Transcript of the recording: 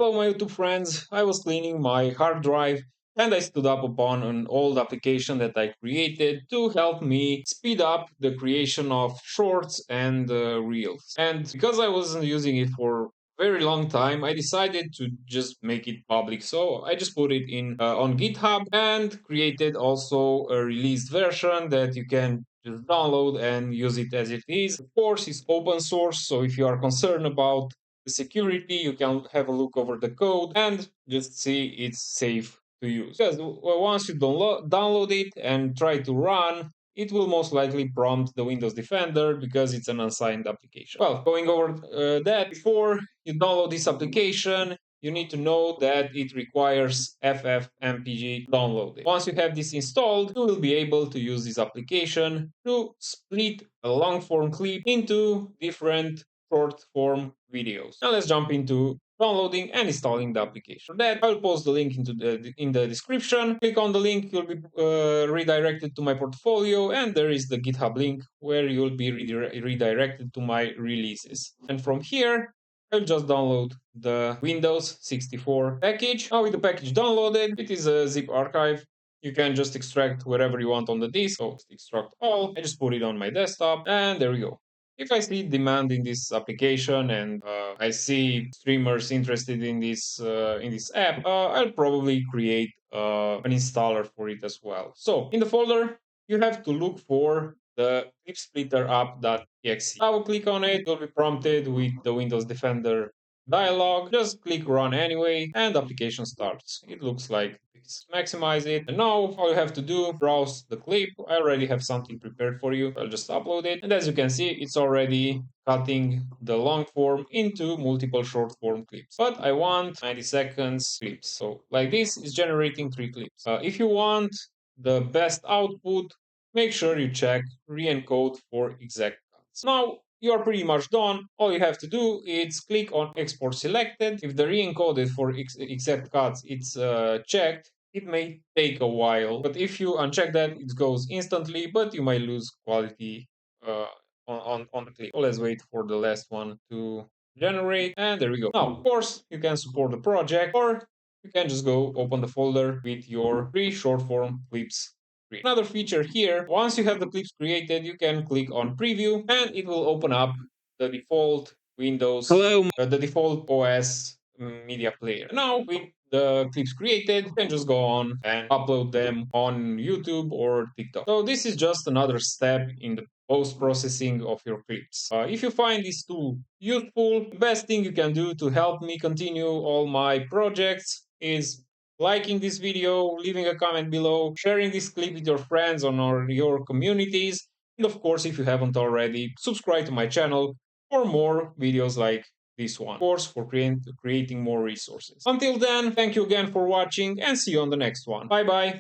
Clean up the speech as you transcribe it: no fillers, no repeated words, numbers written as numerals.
Hello, my YouTube friends. I was cleaning my hard drive and I stood up upon an old application that I created to help me speed up the creation of shorts and reels. And because I wasn't using it for a very long time, I decided to just make it public. So I just put it in on GitHub and created also a released version that you can just download and use it as it is. Of course, it's open source, so if you are concerned about the security, you can have a look over the code and just see it's safe to use. Because once you download it and try to run, it will most likely prompt the Windows Defender because it's an unsigned application. Well, going over that, before you download this application, you need to know that it requires FFmpeg downloaded. Once you have this installed, you will be able to use this application to split a long form clip into different short form videos. Now let's jump into downloading and installing the application. For that, I'll post the link in the description. Click on the link, you'll be redirected to my portfolio, and there is the GitHub link where you'll be redirected to my releases. And from here, I'll just download the Windows 64 package. Now with the package downloaded, it is a zip archive. You can just extract wherever you want on the disk. So extract all. I just put it on my desktop, and there we go. If I see demand in this application and I see streamers interested in this app, I'll probably create an installer for it as well. So in the folder, you have to look for the clip splitter app.exe. I will click on it. It will be prompted with the Windows Defender dialog. Just click run anyway, and the application starts. It looks like this. Maximize it. And now all you have to do, browse the clip. I already have something prepared for you. I'll just upload it. And as you can see, it's already cutting the long form into multiple short form clips. But I want 90 seconds clips. So like this is generating 3 clips. If you want the best output, make sure you check re-encode for exact cuts. Now you are pretty much done. All you have to do is click on export selected. If the re-encoded for exact cuts it's checked, it may take a while, but if you uncheck that, it goes instantly, but you might lose quality on the clip. So let's wait for the last one to generate, and there we go. Now, of course, you can support the project, or you can just go open the folder with your 3 short form clips. Another feature here, once you have the clips created, you can click on preview and it will open up the default Windows, the default OS media player. Now with the clips created, you can just go on and upload them on YouTube or TikTok. So this is just another step in the post-processing of your clips. If you find this tool useful, the best thing you can do to help me continue all my projects is liking this video, leaving a comment below, sharing this clip with your friends or your communities, and of course, if you haven't already, subscribe to my channel for more videos like this one, of course, for creating more resources. Until then, thank you again for watching and see you on the next one. Bye bye.